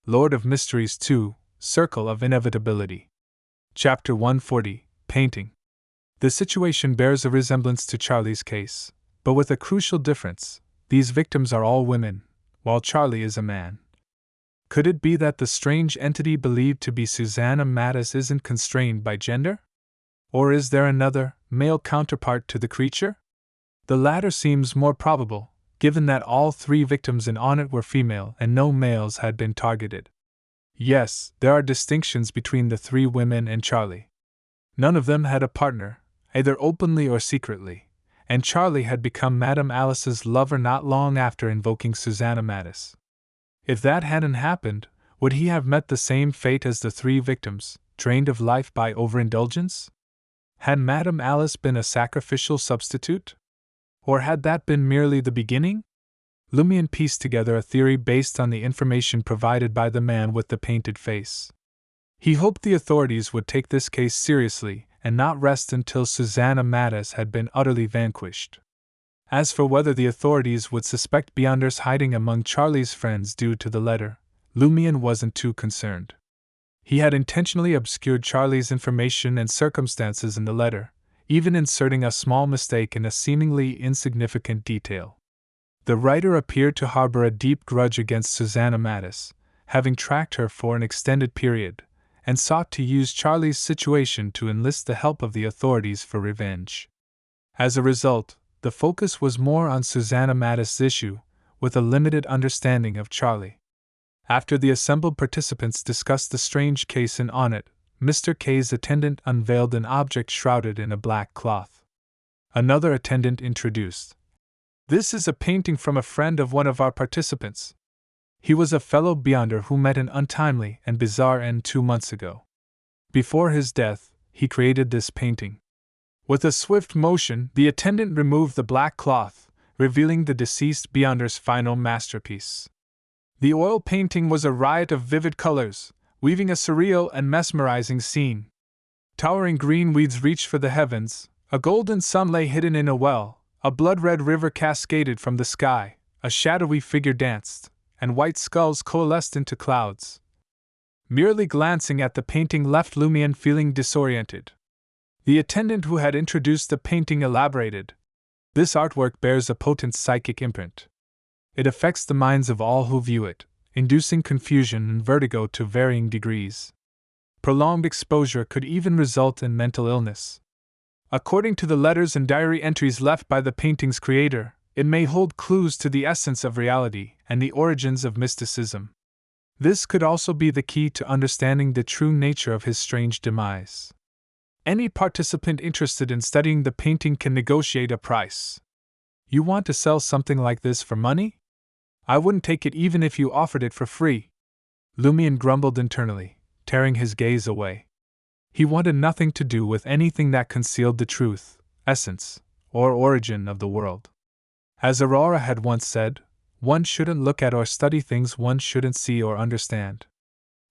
Lord of Mysteries 2, Circle of Inevitability. Chapter 140, Painting. The situation bears a resemblance to Charlie's case, but with a crucial difference: these victims are all women, while Charlie is a man. Could it be that the strange entity believed to be Susanna Mattis isn't constrained by gender? Or is there another, male counterpart to the creature? The latter seems more probable, given that all three victims in On It were female and no males had been targeted. Yes, there are distinctions between the three women and Charlie. None of them had a partner, either openly or secretly, and Charlie had become Madame Alice's lover not long after invoking Susanna Mattis. If that hadn't happened, would he have met the same fate as the three victims, drained of life by overindulgence? Had Madame Alice been a sacrificial substitute? Or had that been merely the beginning? Lumian pieced together a theory based on the information provided by the man with the painted face. He hoped the authorities would take this case seriously and not rest until Susanna Mattis had been utterly vanquished. As for whether the authorities would suspect Beyonders hiding among Charlie's friends due to the letter, Lumian wasn't too concerned. He had intentionally obscured Charlie's information and circumstances in the letter, even inserting a small mistake in a seemingly insignificant detail. The writer appeared to harbor a deep grudge against Susanna Mattis, having tracked her for an extended period, and sought to use Charlie's situation to enlist the help of the authorities for revenge. As a result, the focus was more on Susanna Mattis' issue, with a limited understanding of Charlie. After the assembled participants discussed the strange case in On It, Mr. K's attendant unveiled an object shrouded in a black cloth. Another attendant introduced. "This is a painting from a friend of one of our participants. He was a fellow Beyonder who met an untimely and bizarre end 2 months ago. Before his death, he created this painting." With a swift motion, the attendant removed the black cloth, revealing the deceased Beyonder's final masterpiece. The oil painting was a riot of vivid colors, weaving a surreal and mesmerizing scene. Towering green weeds reached for the heavens, a golden sun lay hidden in a well, a blood-red river cascaded from the sky, a shadowy figure danced, and white skulls coalesced into clouds. Merely glancing at the painting left Lumian feeling disoriented. The attendant who had introduced the painting elaborated. "This artwork bears a potent psychic imprint. It affects the minds of all who view it, inducing confusion and vertigo to varying degrees. Prolonged exposure could even result in mental illness. According to the letters and diary entries left by the painting's creator, it may hold clues to the essence of reality and the origins of mysticism. This could also be the key to understanding the true nature of his strange demise. Any participant interested in studying the painting can negotiate a price." "You want to sell something like this for money? I wouldn't take it even if you offered it for free." Lumian grumbled internally, tearing his gaze away. He wanted nothing to do with anything that concealed the truth, essence, or origin of the world. As Aurora had once said, one shouldn't look at or study things one shouldn't see or understand.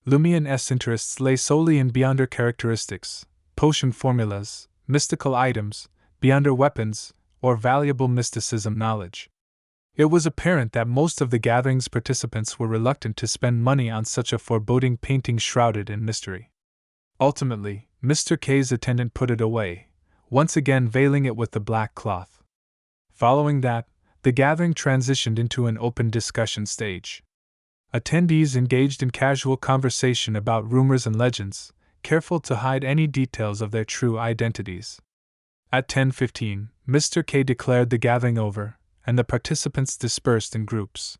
Lumian's interests lay solely in Beyonder characteristics, potion formulas, mystical items, Beyonder weapons, or valuable mysticism knowledge. It was apparent that most of the gathering's participants were reluctant to spend money on such a foreboding painting shrouded in mystery. Ultimately, Mr. K's attendant put it away, once again veiling it with the black cloth. Following that, the gathering transitioned into an open discussion stage. Attendees engaged in casual conversation about rumors and legends, careful to hide any details of their true identities. At 10:15, Mr. K declared the gathering over, and the participants dispersed in groups.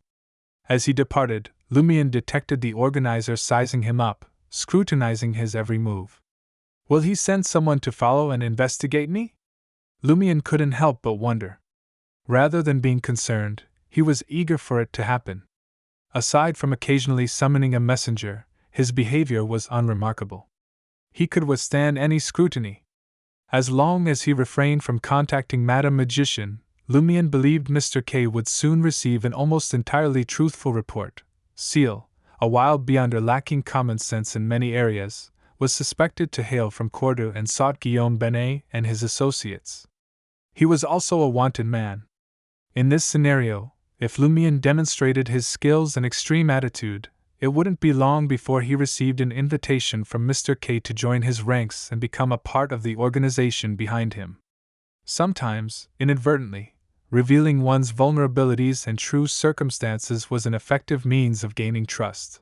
As he departed, Lumian detected the organizer sizing him up, scrutinizing his every move. "Will he send someone to follow and investigate me?" Lumian couldn't help but wonder. Rather than being concerned, he was eager for it to happen. Aside from occasionally summoning a messenger, his behavior was unremarkable. He could withstand any scrutiny. As long as he refrained from contacting Madame Magician, Lumian believed Mr. K would soon receive an almost entirely truthful report. Seal, a wild Beyonder lacking common sense in many areas, was suspected to hail from Cordoue and sought Guillaume Benet and his associates. He was also a wanted man. In this scenario, if Lumian demonstrated his skills and extreme attitude, it wouldn't be long before he received an invitation from Mr. K to join his ranks and become a part of the organization behind him. Sometimes, inadvertently, revealing one's vulnerabilities and true circumstances was an effective means of gaining trust.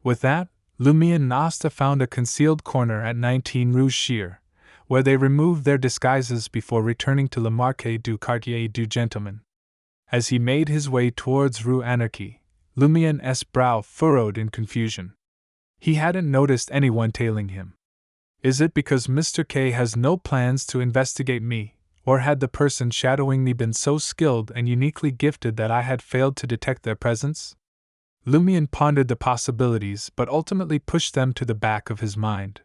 With that, Lumiere and Asta found a concealed corner at 19 Rue Shear, where they removed their disguises before returning to Le Marquis du Quartier du Gentleman. As he made his way towards Rue Anarchy, Lumiere's brow furrowed in confusion. He hadn't noticed anyone tailing him. Is it because Mr. K has no plans to investigate me, or had the person shadowing me been so skilled and uniquely gifted that I had failed to detect their presence? Lumiere pondered the possibilities but ultimately pushed them to the back of his mind.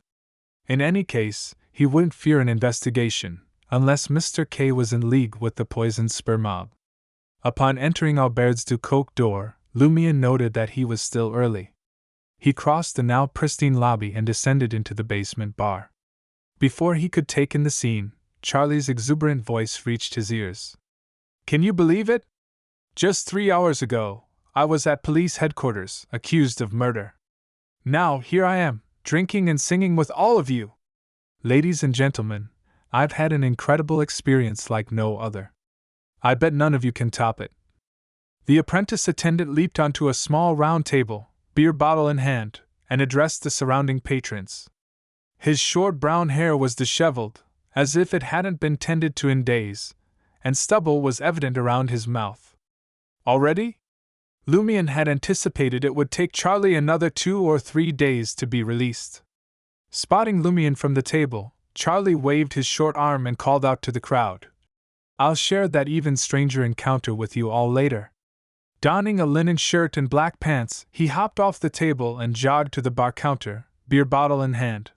In any case, he wouldn't fear an investigation, unless Mr. K was in league with the poison spur mob. Upon entering Aubert's du Coq d'Or, Lumiere noted that he was still early. He crossed the now pristine lobby and descended into the basement bar. Before he could take in the scene, Charlie's exuberant voice reached his ears. "Can you believe it? Just 3 hours ago, I was at police headquarters, accused of murder. Now, here I am, drinking and singing with all of you. Ladies and gentlemen, I've had an incredible experience like no other. I bet none of you can top it." The apprentice attendant leaped onto a small round table, beer bottle in hand, and addressed the surrounding patrons. His short brown hair was disheveled, as if it hadn't been tended to in days, and stubble was evident around his mouth. Already? Lumiere had anticipated it would take Charlie another 2 or 3 days to be released. Spotting Lumiere from the table, Charlie waved his short arm and called out to the crowd, "I'll share that even stranger encounter with you all later." Donning a linen shirt and black pants, he hopped off the table and jogged to the bar counter, beer bottle in hand.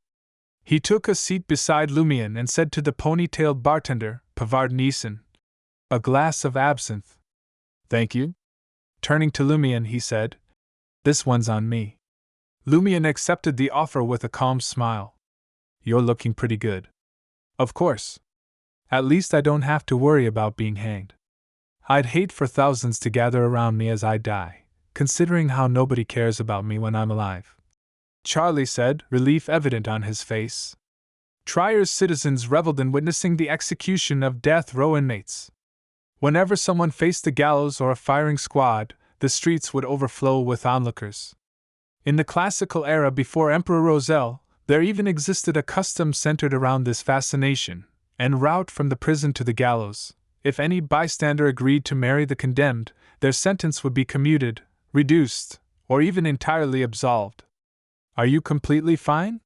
He took a seat beside Lumiere and said to the pony-tailed bartender, Pavard Neeson, "A glass of absinthe." "Thank you." Turning to Lumiere, he said, "This one's on me." Lumiere accepted the offer with a calm smile. "You're looking pretty good." "Of course. At least I don't have to worry about being hanged. I'd hate for thousands to gather around me as I die, considering how nobody cares about me when I'm alive," Charlie said, relief evident on his face. Trier's citizens reveled in witnessing the execution of death row inmates. Whenever someone faced the gallows or a firing squad, the streets would overflow with onlookers. In the classical era before Emperor Roselle, there even existed a custom centered around this fascination, en route from the prison to the gallows. If any bystander agreed to marry the condemned, their sentence would be commuted, reduced, or even entirely absolved. "Are you completely fine?"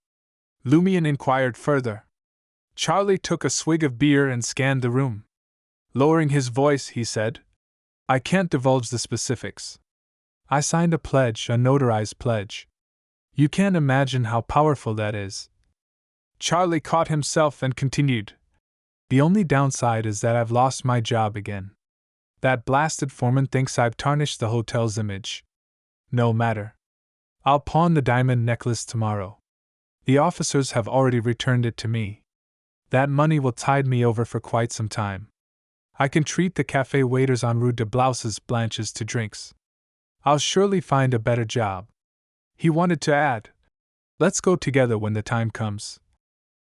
Lumiere inquired further. Charlie took a swig of beer and scanned the room. Lowering his voice, he said, "I can't divulge the specifics. I signed a pledge, a notarized pledge. You can't imagine how powerful that is." Charlie caught himself and continued, "The only downside is that I've lost my job again. That blasted foreman thinks I've tarnished the hotel's image. No matter. I'll pawn the diamond necklace tomorrow. The officers have already returned it to me. That money will tide me over for quite some time. I can treat the cafe waiters on Rue de Blouses Blanches to drinks. I'll surely find a better job." He wanted to add, "Let's go together when the time comes."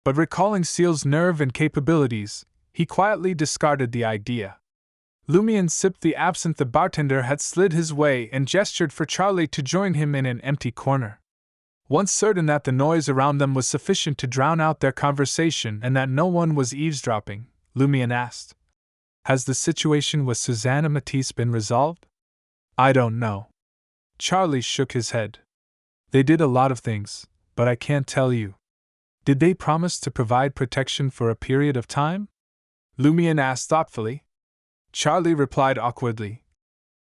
But recalling Seal's nerve and capabilities, he quietly discarded the idea. Lumiere sipped the absinthe the bartender had slid his way and gestured for Charlie to join him in an empty corner. Once certain that the noise around them was sufficient to drown out their conversation and that no one was eavesdropping, Lumiere asked, "Has the situation with Susanna Matisse been resolved?" "I don't know." Charlie shook his head. "They did a lot of things, but I can't tell you." "Did they promise to provide protection for a period of time?" Lumiere asked thoughtfully. Charlie replied awkwardly,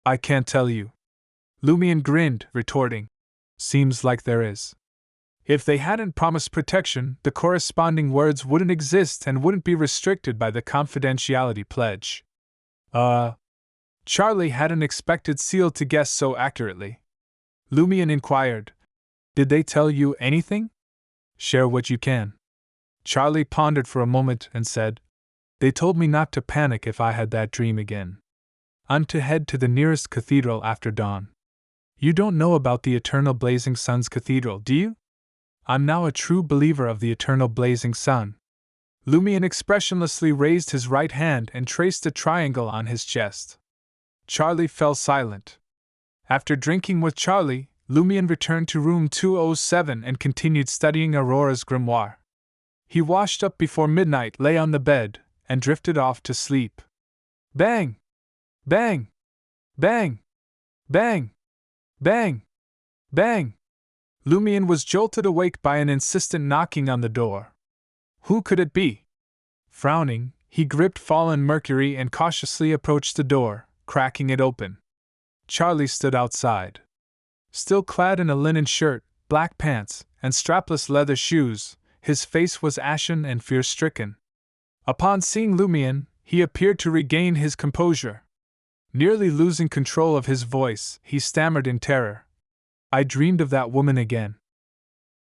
"I can't tell you." Lumiere grinned, retorting, "Seems like there is." If they hadn't promised protection, the corresponding words wouldn't exist and wouldn't be restricted by the confidentiality pledge. Charlie hadn't expected Seal to guess so accurately. Lumiere inquired, "Did they tell you anything?" "Share what you can." Charlie pondered for a moment and said, "They told me not to panic if I had that dream again. I'm to head to the nearest cathedral after dawn. You don't know about the eternal blazing sun's cathedral, do you? I'm now a true believer of the eternal blazing sun. Lumian expressionlessly raised his right hand and traced a triangle on his chest. Charlie fell silent. After drinking with Charlie, Lumian returned to room 207 and continued studying Aurora's grimoire. He washed up before midnight, lay on the bed, and drifted off to sleep. Bang! Bang! Bang! Bang! Bang! Bang! Lumian was jolted awake by an insistent knocking on the door. Who could it be? Frowning, he gripped fallen Mercury and cautiously approached the door, cracking it open. Charlie stood outside. Still clad in a linen shirt, black pants, and strapless leather shoes, his face was ashen and fear-stricken. Upon seeing Lumian, he appeared to regain his composure. Nearly losing control of his voice, he stammered in terror. I dreamed of that woman again.